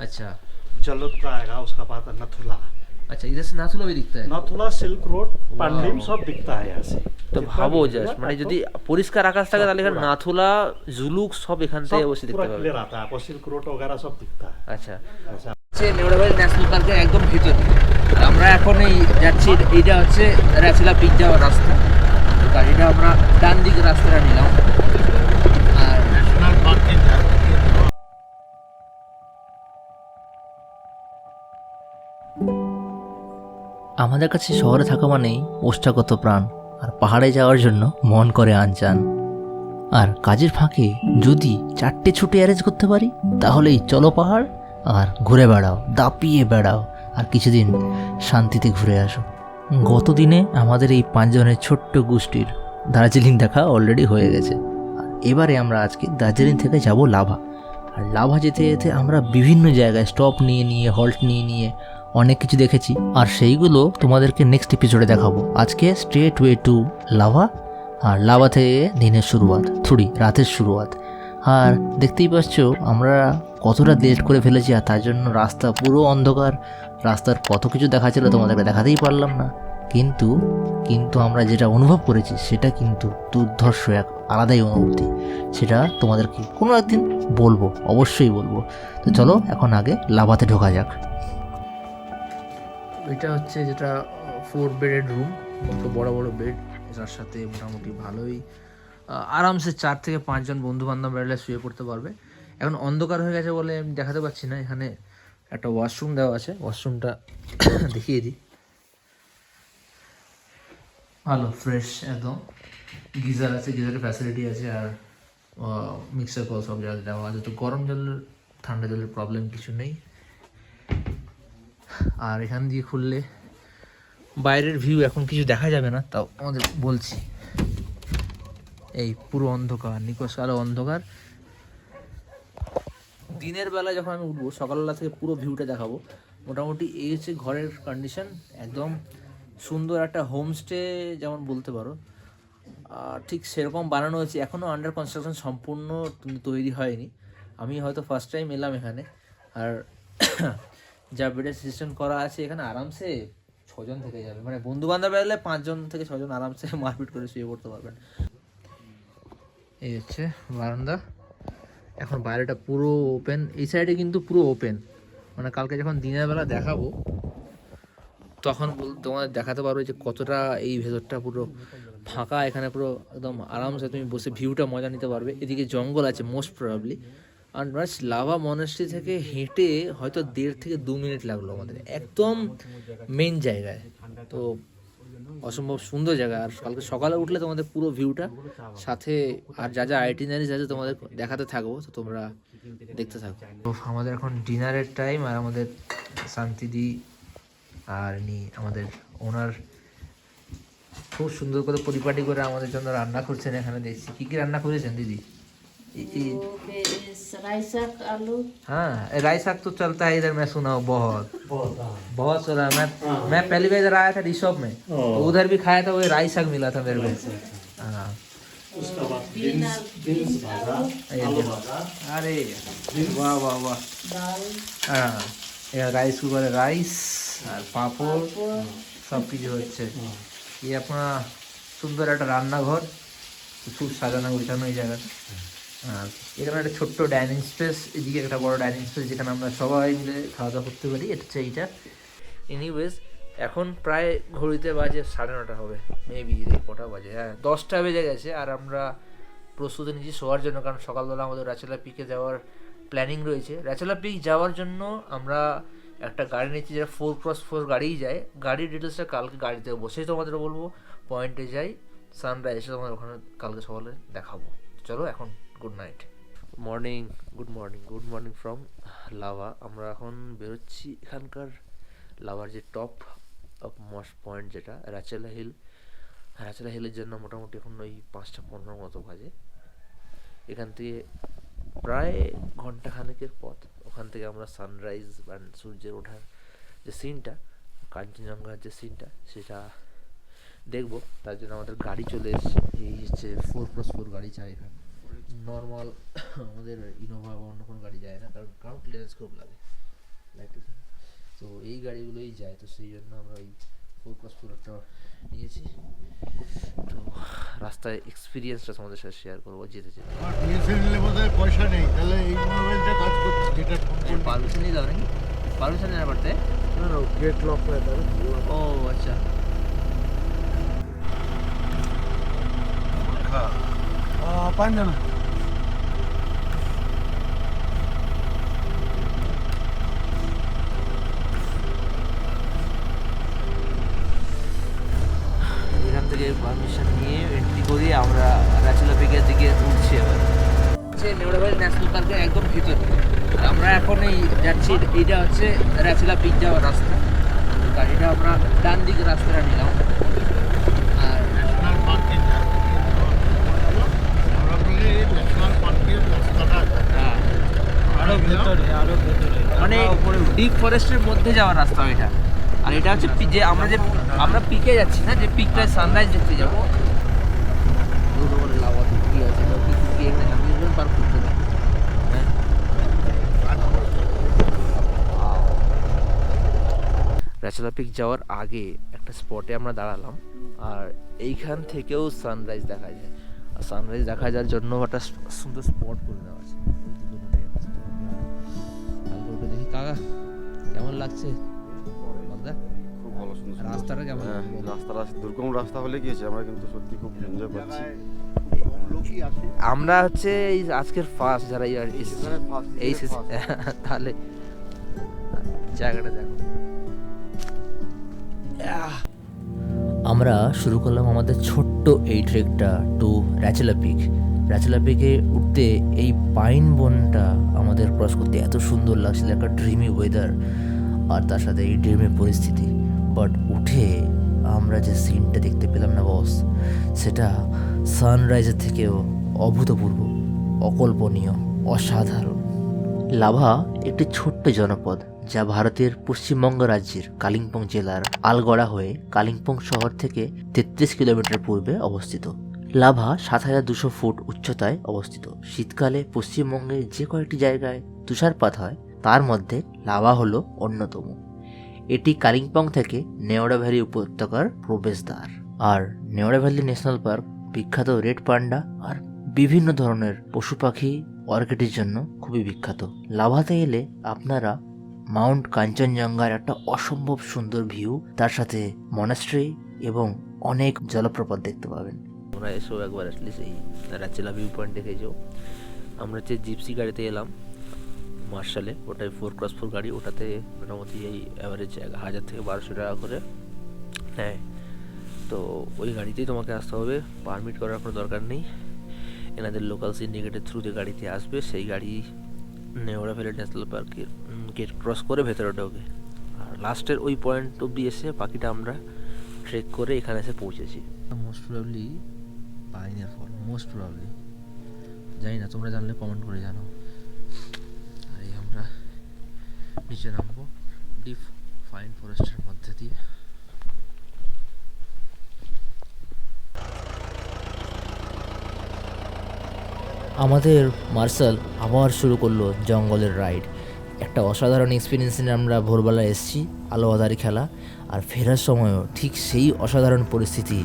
अच्छा जलोत्रा आएगा, उसका बाद नथुला। अच्छा, इधर से नाथुला भी दिखता है। नथुला, सिल्क रोड, पांडिम सब दिखता है यहाँ से। তো जितना ভাবো भी জাস্ট, होगा, মানে आपको যদি পরিষ্কার আকাশ থাকে सब তাহলে এখানে पूरा নাথুলা, জুলুক সব এখান থেকে सब বসে पूरा দেখতে পাবে। क्लियर आता है, आपको सिल्क रोड वगैरह सब दिखता है। আচ্ছা, ऐसा নেওড়াবাড়ি ন্যাশনাল পার্কের একদম ভিতরে। আর আমরা এখন এই যাচ্ছি, এইটা হচ্ছে রেচলা পিক যাওয়ার রাস্তা। তো গাড়িটা আমরা ডান দিকে রাস্তাটা নিলাম। আর नेशनल पार्क के আমাদের কাছে শহরে থাকা মানেই ওষ্ঠাগত প্রাণ, আর পাহাড়ে যাওয়ার জন্য মন করে আনচান। আর কাজের ফাঁকে যদি 4টে ছুটি অ্যারেঞ্জ করতে পারি তাহলেই চলো পাহাড়, আর ঘুরে বেড়াও, দাপিয়ে বেড়াও, আর কিছুদিন শান্তিতে ঘুরে আসো। গত দিনে আমাদের এই 5 জনের ছোট্ট গোষ্ঠীর দার্জিলিং দেখা অলরেডি হয়ে গেছে। আর এবারে আমরা আজকে দার্জিলিং থেকে যাব লাভা। আর লাভা যেতে যেতে আমরা বিভিন্ন জায়গায় স্টপ নিয়ে নিয়ে হল্ট নিয়ে নিয়ে অনেক কিছু দেখেছি, আর সেইগুলো তোমাদেরকে নেক্সট এপিসোডে দেখাবো। আজকে স্ট্রেট ওয়ে টু লাভা, আর লাভা থেকে দিনের শুরুয়াত, রাতের শুরুয়াত। আর দেখতেই পাচ্ছ আমরা কতটা লেট করে ফেলেছি, আর তার জন্য রাস্তা পুরো অন্ধকার। রাস্তার কত কিছু দেখা ছিল তোমাদেরকে দেখাতেই পারলাম না, কিন্তু আমরা যেটা অনুভব করেছি সেটা কিন্তু দুর্ধর্ষ এক আলাদাই অনুভূতি। সেটা তোমাদেরকে কোনো একদিন বলবো, অবশ্যই বলবো। তো চলো এখন আগে লাভাতে ঢোকা যাক। এটা হচ্ছে যেটা 4 বেডেড রুম, দুটো বড় বড় বেড, এটার সাথে মোটামুটি ভালোই আরামসে 4 থেকে 5 জন বন্ধু বান্ধব বেড়ালে শুয়ে পড়তে পারবে। এখন অন্ধকার হয়ে গেছে বলে আমি দেখাতে পাচ্ছি না। এখানে একটা ওয়াশরুম দেওয়া আছে, ওয়াশরুমটা দেখিয়ে দিই। ভালো ফ্রেশ একদম, গিজার আছে, গিজারের ফ্যাসিলিটি আছে, আর মিক্সার কল সব জায়গায় দেওয়া আছে। তো গরম জলের ঠান্ডা জলের প্রবলেম কিছু নেই। আর এখান দিয়ে খুললে বাইরের ভিউ এখন কিছু দেখা যাবে না, তাও আমাদের বলছি। এই পুরো অন্ধকার, নিকশ কালো অন্ধকার। দিনের বেলা যখন আমি উঠবো, সকালবেলা থেকে পুরো ভিউটা দেখাবো। মোটামুটি এই হচ্ছে ঘরের কন্ডিশন, একদম সুন্দর একটা হোমস্টে যেমন বলতে পারো, ঠিক সেরকম বানানো হয়েছে। এখনও আন্ডার কনস্ট্রাকশন, সম্পূর্ণ তৈরি হয়নি। আমি হয়তো ফার্স্ট টাইম এলাম এখানে। আর যা বেডের সিস্টেম করা আছে এখানে আরামসে 6 জন থেকে যাবে, মানে বন্ধু বান্ধব এলে 5 জন থেকে 6 জন আরামসে মারপিট করে শুয়ে পড়তে পারবেন। এই হচ্ছে বারান্দা। এখন বাইরেটা পুরো ওপেন, এই সাইডে কিন্তু পুরো ওপেন। মানে কালকে যখন দিনের বেলা দেখাবো তখন তোমাদের দেখাতে পারবো যে কতটা এই ভেতরটা পুরো ফাঁকা। এখানে পুরো একদম আরামসে তুমি বসে ভিউটা মজা নিতে পারবে। এদিকে জঙ্গল আছে মোস্ট প্রবাবলি। আর লাভা মনেস্ট্রি থেকে হেঁটে হয়তো 1.5 থেকে 2 মিনিট লাগলো আমাদের, একদম মেন জায়গায়। তো অসম্ভব সুন্দর জায়গা। আর কালকে সকালে উঠলে তোমাদের পুরো ভিউটা সাথে আর যা যা আইটিনারিজ আছে তোমাদের দেখাতে থাকবো, তো তোমরা দেখতে থাকো। তো আমাদের এখন ডিনারের টাইম, আর আমাদের শান্তিদি আর আমাদের ওনার খুব সুন্দর করে পরিপাটি করে আমাদের জন্য রান্না করছেন। এখানে দেখছি কি কি রান্না করেছেন দিদি। हाँ राई साग तो चलता है इधर, मैं सुना हूँ बहुत बहुत सुना। मैं पहली बार इधर आया था रिसॉर्ट में, तो उधर भी खाया था, वो राई साग मिला था मेरे को। हाँ उसका बाद बीन्स भाजा, आलू भाजा, अरे वाह वाह वाह। हाँ রাইস কুকারে রাইস আর পাঁপড় সব কিছু হচ্ছে। এই আপনার সুন্দর একটা রান্নাঘর, খুব সাজানো গোছানো এই জায়গাটা। আর এখানে একটা ছোট্ট ডাইনিং স্পেস, এদিকে একটা বড় ডাইনিং স্পেস যেখানে আমরা সবাই মিলে খাওয়া দাওয়া করতে পারি। এটা হচ্ছে এইটা। এনিওয়েজ এখন প্রায় ঘড়িতে বাজে 9:30 হবে, মেবি কটা বাজে, হ্যাঁ 10টা বেজে গেছে। আর আমরা প্রস্তুতি নিচ্ছি শোয়ার জন্য, কারণ সকালবেলা আমাদের রেচলা পিকে যাওয়ার প্ল্যানিং রয়েছে। রেচলা পিক যাওয়ার জন্য আমরা একটা গাড়ি নিচ্ছি, যেটা 4x4 গাড়িই যায়। গাড়ির ডিটেলসটা কালকে গাড়িতে বসেই তোমাদের বলবো। পয়েন্টে যাই, সানরাইজ তোমাদের ওখানে কালকে সকালে দেখাবো। চলো এখন good night, good morning from lava. আমরা এখন বেরোচ্ছি এখানকার লাভার যে টপ অফ মোস্ট পয়েন্ট, যেটা রেচলা হিলের জন্য মোটামুটি এখন ওই 5:15 মতো বাজে। এখান থেকে প্রায় ঘন্টাখানেকের পথ। ওখান থেকে আমরা সানরাইজ বা সূর্যের ওঠার যে সিনটা, কাঞ্চনজঙ্ঘার যে সিনটা, সেটা দেখবো। তার জন্য আমাদের গাড়ি চলে এসেছে। এই হচ্ছে 4x4 গাড়ি চাই এখানে। নর্মাল আমাদের ইনোভা বা অন্য কোনো গাড়ি যায় না, কারণ ক্লিয়ারেন্স খুব লাগে। তো এই গাড়িগুলোই যায়, তো সেই জন্য আমরা ওই 4x4 একটা নিয়েছি। তো রাস্তায় এক্সপিরিয়েন্সটা তোমাদের সাথে শেয়ার করবো যেতে যেতে। আমার বিএসএনএল এর মধ্যে পয়সা নেই, তাহলে এই মোবাইলটা কাজ করছে, যেটা পারমিশন নিয়ে যাও নাকি? পারমিশন নেওয়া পড়তে? না না, গেট লক করে দেবে। ও আচ্ছা। পাঁচ জানা এখান থেকে পারমিশন নিয়ে এন্ট্রি করি আমরা রাচুলা পিকের দিকে উঠছি। এবার হচ্ছে নেওড়াবাড়ি ন্যাশনাল পার্কের একদম ভিতরে, আর আমরা এখন এই যাচ্ছি, এইটা হচ্ছে রাচুলা পিক যাওয়ার রাস্তা। গাড়িটা আমরা ডান দিকে রাস্তাটা নিলাম। আর ন্যাশনাল পার্কে আমরা বলি ন্যাশনাল পার্কের রাস্তাটা হ্যাঁ, আরো ভেতরে মানে ডিপ ফরেস্টের মধ্যে যাওয়ার রাস্তা ওইটা। আর এটা হচ্ছে যে আমরা পিকে যাচ্ছি না, যে পিকটায় সানরাইজ দেখতে যাবো। রাচুলা পিক যাওয়ার আগে একটা স্পটে আমরা দাঁড়ালাম, আর এইখান থেকেও সানরাইজ দেখা যায়। আর সানরাইজ দেখা যাওয়ার জন্য একটা সুন্দর স্পট করে দেওয়া আছে। দেখি কাকা কেমন লাগছে? খুব ভালো, সুন্দর সুন্দর। রাস্তাটা কেমন? হ্যাঁ, রাস্তাটা দুর্গম রাস্তা হলে গিয়েছে, আমরা কিন্তু সত্যি খুব এনজয় করছি। আমরা হচ্ছে এই আজকের ফার্স্ট যারা এসেছি এই তাহলে জায়গাটা দেখো। আমরা শুরু করলাম আমাদের ছোট্ট এই ট্রেকটা টু রাচুলা পিক। রাচুলা পিকে উঠতে এই পাইন বনটা আমাদের ক্রস করতে এত সুন্দর লাগছিল, একটা ড্রিমি ওয়েদার আর তার সাথে এই ড্রিমি পরিস্থিতি। বাট উঠে আমরা যে সিনটা দেখতে পেলাম না বস, সেটা সানরাইজের থেকেও অভূতপূর্ব, অকল্পনীয়, অসাধারণ। লাভা একটি ছোট্ট জনপদ যা ভারতের পশ্চিমবঙ্গ রাজ্যের কালিম্পং জেলার আলগড়া হয়ে কালিম্পং শহর থেকে 33 কিলোমিটার পূর্বে অবস্থিত। লাভা 7200 ফুট উচ্চতায় অবস্থিত। শীতকালে পশ্চিমবঙ্গের যে কয়েকটি জায়গায় তুষারপাত হয় তার মধ্যে লাভা হলো অন্যতম। এটি কালিম্পং থেকে নেওড়া ভ্যালি উপত্যকার প্রবেশদ্বার। আর নেওড়া ভ্যালি ন্যাশনাল পার্ক বিখ্যাত রেড পান্ডা আর বিভিন্ন ধরনের পশু পাখি অর্কিডের জন্য খুবই বিখ্যাত। লাভাতে এলে আপনারা মাউন্ট কাঞ্চনজঙ্ঘার একটা অসম্ভব সুন্দর ভিউ, তার সাথে মনাস্ট্রি এবং অনেক জলপ্রপাত দেখতে পাবেন। তোমরা এসো একবার অ্যাটলিস্ট এই রাচুলা ভিউ পয়েন্ট দেখে যাও। আমরা যে জিপসি গাড়িতে এলাম মার্শালে, ওটাই 4x4 গাড়ি, ওটাতে মোটামুটি এই অ্যাভারেজ 1000 থেকে 1200 টাকা করে নেয়। তো ওই গাড়িতেই তোমাকে আসতে হবে, পারমিট করার কোনো দরকার নেই। এনাদের লোকাল সিন্ডিকেটের থ্রুতে গাড়িতে আসবে, সেই গাড়ি নেওড়া ভ্যালি ন্যাশনাল পার্কের গেট ক্রস করে ভেতরে ঢোকে। আর লাস্টের ওই পয়েন্ট অব্দি এসে বাকিটা আমরা ট্রেক করে এখানে এসে পৌঁছেছি। মোস্ট প্রবাবলি পাইনিয়ার ফল, মোস্ট প্রবাবলি, জানি না, তোমরা জানলে কমেন্ট করে জানো। আর এই আমরা নিচে নামবো ডিপ ফাইন ফরেস্টের মধ্যে দিয়ে। আমাদের মার্শাল আবার শুরু করলো জঙ্গলের রাইড। একটা অসাধারণ এক্সপিরিয়েন্স নিয়ে আমরা ভোরবেলা এসেছি, আলো আঁধারি খেলা, আর ফেরার সময়ও ঠিক সেই অসাধারণ পরিস্থিতি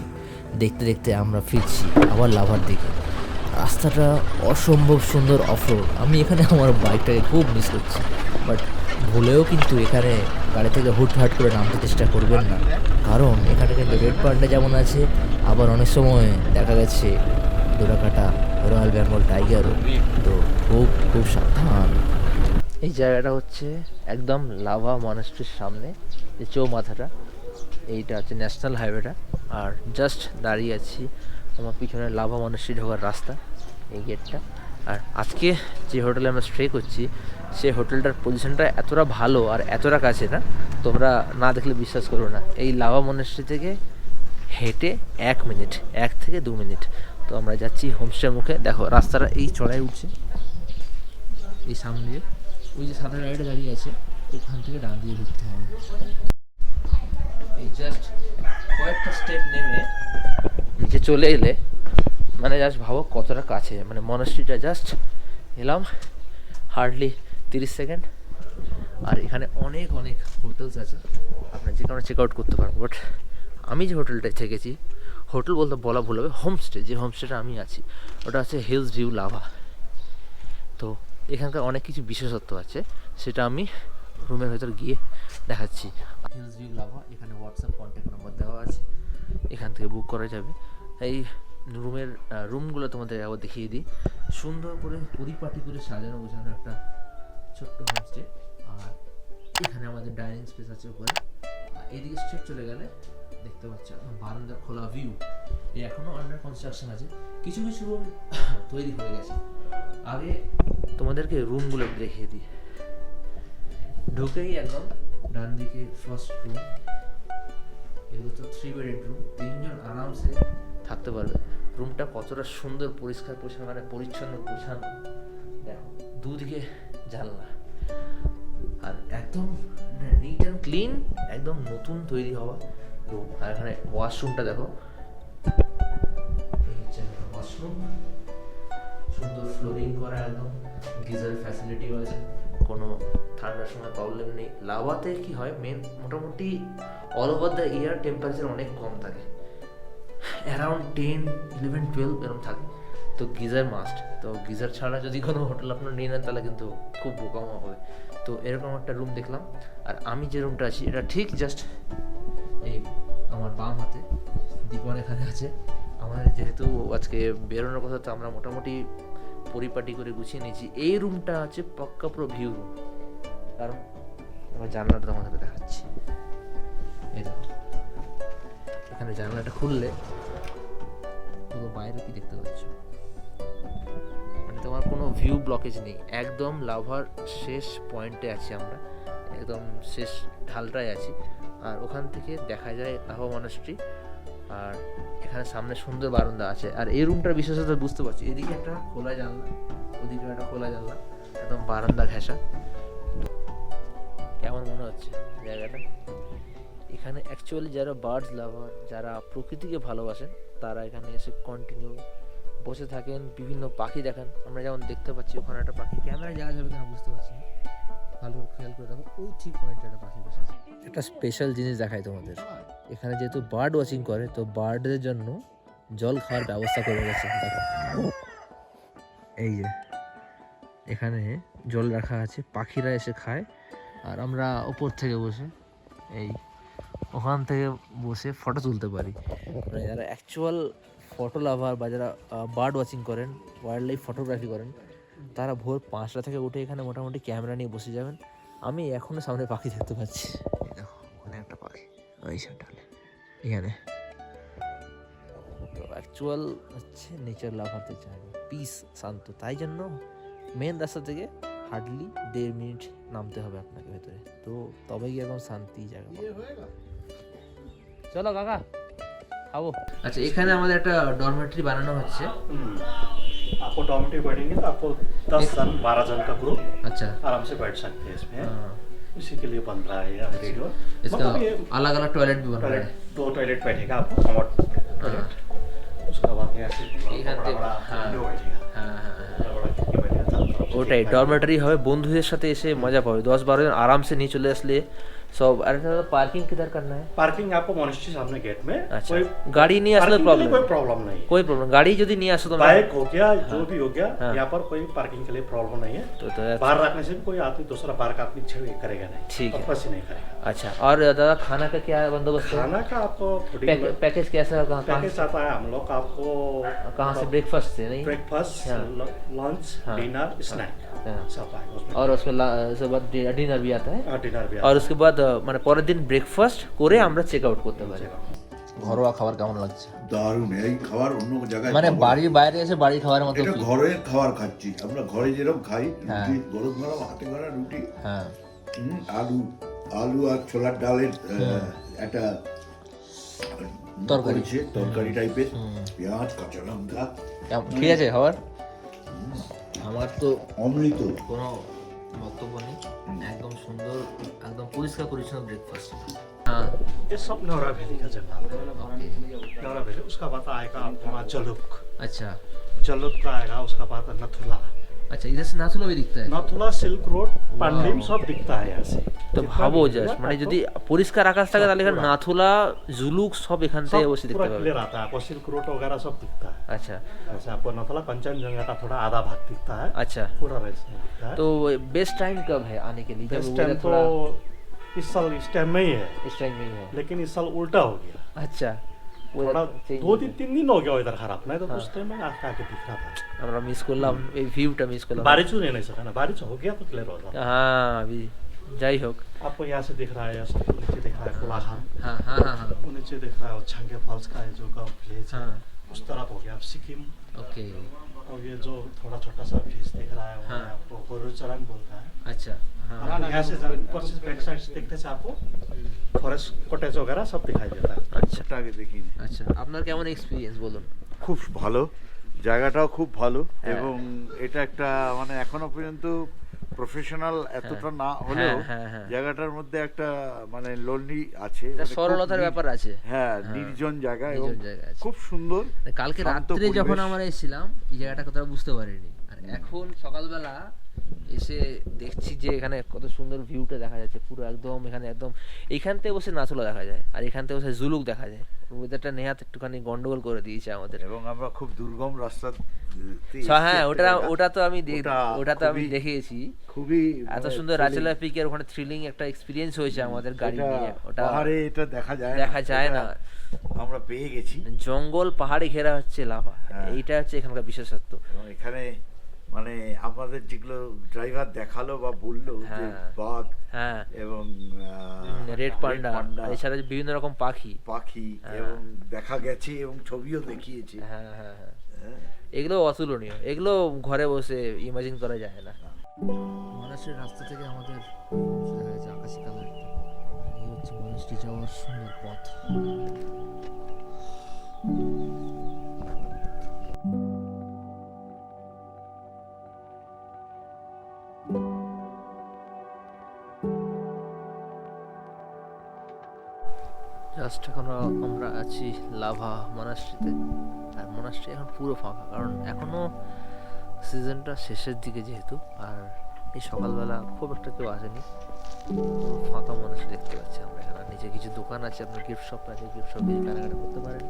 দেখতে দেখতে আমরা ফিরছি আবার লাভার দিকে। রাস্তাটা অসম্ভব সুন্দর অফরোড। আমি এখানে আমার বাইকটাকে খুব মিস করছি, বাট ভুলেও কিন্তু এখানে গাড়ি থেকে হুটহাট করে নামতে চেষ্টা করবেন না, কারণ এখানে কিন্তু রেড পান্ডা যেমন আছে, আবার অনেক সময় দেখা গেছে ডোরাকাটা রয়্যাল বেঙ্গল টাইগারও। তো খুব খুব সাবধান। এই জায়গাটা হচ্ছে একদম লাভা মনাস্ট্রির সামনে, যে চৌমাথাটা, এইটা হচ্ছে ন্যাশনাল হাইওয়েটা। আর জাস্ট দাঁড়িয়ে আছি, আমার পিছনে লাভা মনাস্ট্রি ঢোকার রাস্তা, এই গেটটা। আর আজকে যে হোটেলে আমরা স্টে করছি, সেই হোটেলটার পজিশনটা এতটা ভালো আর এতটা কাছে না, তোমরা না দেখলে বিশ্বাস করো না। এই লাভা মনাস্ট্রি থেকে হেঁটে 1 মিনিট, 1 থেকে 2 মিনিট। তো আমরা যাচ্ছি হোমস্টের মুখে। দেখো রাস্তাটা এই চড়াই উঠছে, এই সামনে দিয়ে ওই যে সাদা গাড়িটা দাঁড়িয়ে আছে, ওখান থেকে ডান দিয়ে ঢুকতে হবে। এই জাস্ট কয়েকটা স্টেপ নেমে নিচে চলে এলে, মানে জাস্ট ভাবো কতটা কাছে। মানে মনাস্ট্রিটা জাস্ট এলাম, হার্ডলি 30 সেকেন্ড, আর এখানে অনেক অনেক হোটেলস আছে, আপনার যে কোনো চেক আউট করতে পারবেন। বাট আমি যে হোটেলটায় থেকেছি, হোটেল বলতে বলা ভুল হবে, হোমস্টে, যে হোমস্টেটা আমি আছি ওটা আছে হিলস ভিউ লাভা। তো এখানকার অনেক কিছু বিশেষত্ব আছে, সেটা আমি রুমের ভেতর গিয়ে দেখাচ্ছি। হিলস ভিউ লাভা, এখানে হোয়াটসঅ্যাপ কন্ট্যাক্ট নম্বর দেওয়া আছে, এখান থেকে বুক করা যাবে। এই রুমগুলো তোমাদের আবার দেখিয়ে দিই। সুন্দর করে পরিপাটি করে সাজানো গোছানো একটা ছোট্ট হোমস্টে। আর এখানে আমাদের ডাইনিং স্পেস আছে উপরে। আর এদিকে স্ট্রেট চলে গেলে দেখতে পাচ্ছ বারান্দার খোলা ভিউ। এই এখনো আন্ডার কনস্ট্রাকশন আছে, কিছু কিছু রুম তৈরি হয়ে গেছে। আগে তোমাদেরকে রুমগুলো দেখিয়ে দিই। ঢুকেই একদম ডান দিকে ফার্স্ট রুম, এগুলো তো 3 বেডেড রুম, 3 জন আরামসে থাকতে পারবে। রুমটা কতটা সুন্দর পরিষ্কার পরিচ্ছন্ন, মানে পরিচ্ছন্ন গোছানো, দেখো দুদিকে জানলা, আর একদম নিট অ্যান্ড ক্লিন, একদম নতুন তৈরি হওয়া রুম। আর এখানে ওয়াশরুমটা দেখো, এই হচ্ছে ওয়াশরুম, সুন্দর ফ্লোরিং করা, একদম গিজার ফ্যাসিলিটিও আছে, কোনো ঠান্ডার সময় প্রবলেম নেই। লাভাতে কি হয়, মোটামুটি all over the year temperature অনেক কম থাকে, অ্যারাউন্ড 10, 11, 12 এরকম থাকে। তো গিজার মাস্ট, তো গিজার ছাড়া যদি কোনো হোটেল আপনার নিয়ে নেন তাহলে কিন্তু খুব বোকামো হবে। তো এরকম একটা রুম দেখলাম। আর আমি যে রুমটা আছি এটা ঠিক জাস্ট এই আমার বাম হাতে, দীপন এখানে আছে। আমাদের যেহেতু আজকে বেরোনোর কথা, তো আমরা মোটামুটি পরিপাটি করে গুছিয়ে নিয়েছি। এই রুমটা আছে পাক্কা পুরো ভিউ রুম, কারণ আমার জানলাটা তোমাদেরকে দেখাচ্ছি। এই দেখো, এখানে জানলাটা খুললে পুরো বাইরে কি দেখতে পাচ্ছ, মানে তোমার কোনো ভিউ ব্লকেজ নেই। একদম লাভার শেষ পয়েন্টে আছি আমরা, একদম শেষ ঢালটায় আছি। আর ওখান থেকে দেখা যায় লাভা মনাস্ট্রি, আর এখানে সামনে সুন্দর বারান্দা আছে। আর এই রুমটার বিশেষত বুঝতে পারছি, এদিকে একটা খোলা জানলা, ওদিকে একটা খোলা জানলা, একদম বারান্দা ঘেঁষা। কেমন মনে হচ্ছে জায়গাটা? এখানে অ্যাকচুয়ালি যারা বার্ডস লাভার, যারা প্রকৃতিকে ভালোবাসেন, তারা এখানে এসে কন্টিনিউ বসে থাকেন, বিভিন্ন পাখি দেখেন। আমরা যেমন দেখতে পাচ্ছি ওখানে একটা পাখি, ক্যামেরায় যাওয়া যাবে কিনা বুঝতে পারছি না, ভালো করে খেয়াল করে দেখো, ওই ঠিক পয়েন্টে একটা পাখি বসে আছে। একটা স্পেশাল জিনিস দেখাই তোমাদের, এখানে যেহেতু বার্ড ওয়াচিং করে, তো বার্ডদের জন্য জল খাওয়ার ব্যবস্থা করে গেছে। দেখো এই যে এখানে জল রাখা আছে, পাখিরা এসে খায়। আর আমরা উপর থেকে বসে এই ওখান থেকে বসে ফটো তুলতে পারি। মানে যারা অ্যাকচুয়াল ফটো লাভার বা যারা বার্ড ওয়াচিং করেন, ওয়াইল্ড লাইফ ফটোগ্রাফি করেন, তারা ভোর 5টা থেকে উঠে এখানে মোটামুটি ক্যামেরা নিয়ে বসে যাবেন। আমি এখনও সামনে পাখি দেখতে পাচ্ছি, দেখো ওখানে একটা পাখি ওই সাইডে এখানে। তো অ্যাকচুয়াল হচ্ছে নেচার লাভারদের জায়গা, পিস, শান্ত। তাই জন্য মেন রাস্তা থেকে হার্ডলি 1.5 মিনিট নামতে হবে আপনাকে ভেতরে, তো তবে গিয়ে একদম শান্তি জায়গা। চলো কাকা খাবো। আচ্ছা, এখানে আমাদের একটা ডরমেটরি বানানো হচ্ছে। आपको डॉर्मेटरी बैठेंगे तो आपको 10 जन 12 जन का ग्रुप अच्छा आराम से बैठ सकते हैं इसमें। इसी के लिए बन रहा है ये रेडियो। इसका अलग अलग टॉयलेट भी बन रहा है। 2 टॉयलेट बैठेगा आपको, कमोड टॉयलेट। उसका बाद में ऐसे बड़ा विंडो बैठेगा। बड़ा खिड़की बैठेगा चारों तरफ। ওটাই ডরমেটরি হবে, বন্ধুদের সাথে এসে মজা পাবে। 10-12 জন আরামসে নিয়ে চলে আসলে সব। আর পার্কিং किधर करना है? पार्किंग आपको मोनेस्ट्री सामने गेट में। अच्छा, गाड़ी नहीं আসলে प्रॉब्लम, कोई प्रॉब्लम नहीं, कोई प्रॉब्लम। गाड़ी যদি নিয়ে আসো तो बाइक हो गया, जो भी हो गया, यहाँ पर कोई पार्किंग के लिए प्रॉब्लम नहीं है। तो बाहर रखने से भी कोई आदमी दूसरा बाहर का आदमी छेड़ करेगा नहीं, ठीक है, पर्पस ही नहीं करेगा। अच्छा। और दादा खाना का क्या बंदोबस्त है? खाना का आपको पैकेज कैसा है? पैकेज आता है हम लोग आपको कहाँ से? ब्रेकफास्ट से नहीं? ब्रेकफास्ट, लंच, डिनर, स्नैक सब आएगा उसमें। और उसके बाद डिनर भी आता है। डिनर भी और उसके बाद মানে পরের দিন ব্রেকফাস্ট করে আমরা চেক আউট করতে পারি। ঘরোয়া খাবার কেমন লাগছে? দারুণ। এই খাবার অন্য জায়গায় মানে বাড়ির বাইরে এসে বাড়ির খাবারের মতো এটা feel। ঘরের খাবার খাচ্ছি আমরা, ঘরে যেরকম খাই, রুটি গরম গরম হাতে করা রুটি, হ্যাঁ, আলু আর ছোলার ডালের একটা তরকারি, তরকারি টাইপের, পেঁয়াজ, কাঁচা লঙ্কা। ঠিক আছে খাবার? আমার তো অমৃত, কোনো বক্তব্য নেই। একদম সুন্দর, একদম পরিষ্কার পরিচ্ছন্ন ব্রেকফাস্ট। ये सब नौरा वैली का जगह है। नौरा वैली, उसका बाद आएगा आपका जलुक। अच्छा, जलुक का आएगा, उसका बाद नथुला। अच्छा इधर से नाथुला भी दिखता है नाथुला सिल्क रोड पांडिम सब दिखता है यहाँ से তো ভাবো জাস্ট মানে যদি পরিষ্কার আকাশ থাকে তাহলে এখানে নাথুলা জুলুক সব এখান থেকে सब বসে দেখতে पूरा পাবে क्लियर आता है आपको सिल्क रोड वगैरह सब दिखता है আচ্ছা ऐसे आपको नाथुला कंचनजंगा का थोड़ा आधा भाग दिखता है अच्छा पूरा रेस्ट नहीं दिखता है तो बेस्ट टाइम कब है आने के लिए जब इस weather टाइम थोड़ा तो इस साल इस टाइम में ही है इस टाइम में ही है लेकिन इस साल उल्टा हो गया अच्छा थोड़ा change 2-3 दिन हो गया इधर खराब नहीं तो उस टाइम में आके दिख रहा था আমরা মিস করলাম এই ভিউটা মিস করলাম बारिश हो नहीं सका ना बारिश हो गया तो क्लियर हो जाता হ্যাঁ अभी যাই হোক आपको यहाँ से दिख रहा है सब नीचे दिख रहा है कोलाघाट হ্যাঁ হ্যাঁ হ্যাঁ হ্যাঁ वो नीचे दिख रहा है और छांगे फॉल्स का है जो गाँव विलेज है हाँ। उस तरफ हो गया अब सिक्किम ওকে और ये जो थोड़ा छोटा सा विलेज दिख रहा है वो हाँ। आपको गोरुचरण बोलता है আচ্ছা হ্যাঁ आप यहाँ से जरा ऊपर से बैक साइड से देखते से आपको फॉरेस्ट कॉटेज वगैरह सब दिखाई देता है আচ্ছা আগে দেখিনি আচ্ছা আপনার কেমন এক্সপিরিয়েন্স বলুন খুব ভালো জায়গাটাও খুব ভালো এবং এটা একটা মানে এখনো পর্যন্ত প্রফেশনাল এতটা না হলেও হ্যাঁ, হ্যাঁ। জায়গাটার মধ্যে একটা মানে লোনলি আছে এটা মানে খুব সরলতার ব্যাপার আছে হ্যাঁ নির্জন জায়গা এবং নির্জন জায়গা আছে। খুব সুন্দর কালকে শান্ত রাত্রে যখন পরিবেশ। আমরা এসেছিলাম এই জায়গাটা কতটা বুঝতে পারিনি আর এখন সকালবেলা এসে দেখছি যে এখানে কত সুন্দর ভিউটা দেখা যাচ্ছে পুরো একদম এখানে একদম এইখান থেকে বসে নাথুলা দেখা যায় আর এখান থেকে বসে জুলুক দেখা যায় ওয়েদারটা নেহাত একটুখানি গন্ডগোল করে দিয়েছে আমাদের এবং আমরা খুব দুর্গম রাস্তা হ্যাঁ ওটা তো আমি ওটা তো আমি দেখিয়েছি খুবই এত মানে সুন্দর thrilling। রাচেলা পিকের ওখানে থ্রিলিং একটা এক্সপিরিয়েন্স হয়েছে আমাদের গাড়ি এটা নিয়ে ওটা পাহাড়ে এটা দেখা যায় দেখা যায় এটা না। আমরা পেয়ে গেছি জঙ্গল পাহাড়ে ঘেরা হচ্ছে লাভা হ্যাঁ। এইটা হচ্ছে এখানকার বিশেষত্ব এবং এখানে মানে আমাদের যেগুলো ড্রাইভার দেখালো বা বললো যে হ্যাঁ। বাঘ হ্যাঁ এবং রেড পান্ডা এছাড়া বিভিন্ন রকম পাখি পাখি এবং দেখা গেছে এবং ছবিও দেখিয়েছে হ্যাঁ হ্যাঁ হ্যাঁ হ্যাঁ। এগুলো অতুলনীয় এগুলো ঘরে বসে ইমাজিন করা যায় না মানুষের রাস্তা থেকে আমাদের দেখা যাচ্ছে আকাশি কালার এই হচ্ছে মানুষটি যাওয়ার সুন্দর পথ জাস্ট এখন আমরা আছি লাভা মনাস্ট্রিতে আর মনাস্ট্রি এখন পুরো ফাঁকা কারণ এখনো সিজনটা শেষের দিকে যেহেতু আর এই সকালবেলা খুব একটা কেউ আসেনি পুরো ফাঁকা মনাস্ট্রি দেখতে পাচ্ছি আমরা এখানে নিচে কিছু দোকান আছে আপনার গিফট শপ আছে গিফট শপে কেনাকাটা করতে পারেন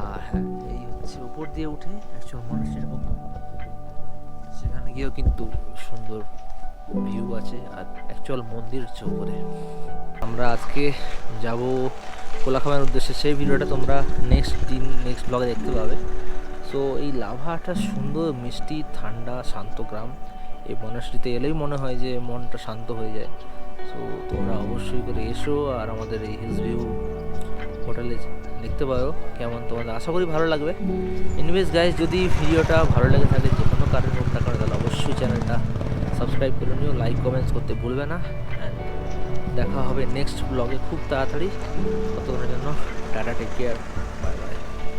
আর হ্যাঁ এই হচ্ছে উপর দিয়ে উঠে অ্যাকচুয়াল মনাস্ট্রি এরকম সেখানে গিয়েও কিন্তু সুন্দর ভিউ আছে আর অ্যাকচুয়াল মন্দির হচ্ছে উপরে আমরা আজকে যাব কোলাখামের উদ্দেশ্যে সেই ভিডিওটা তোমরা নেক্সট ব্লগে দেখতে পাবে সো এই লাভা একটা সুন্দর মিষ্টি ঠান্ডা শান্ত গ্রাম এই মনাস্ট্রিতে এলেই মনে হয় যে মনটা শান্ত হয়ে যায় সো তোমরা অবশ্যই করে এসো আর আমাদের এই হিলস ভিউ হোটেলে দেখতে পারো কেমন তোমাদের আশা করি ভালো লাগবে এনিওয়েজ গাইস যদি ভিডিওটা ভালো লেগে থাকে যে কোনো কারণে হোক না কেন তাহলে অবশ্যই চ্যানেলটা সাবস্ক্রাইব করে নিও লাইক কমেন্টস করতে ভুলবে না অ্যান্ড দেখা হবে নেক্সট ব্লগে খুব তাড়াতাড়ি ততক্ষণের জন্য টাটা টেক কেয়ার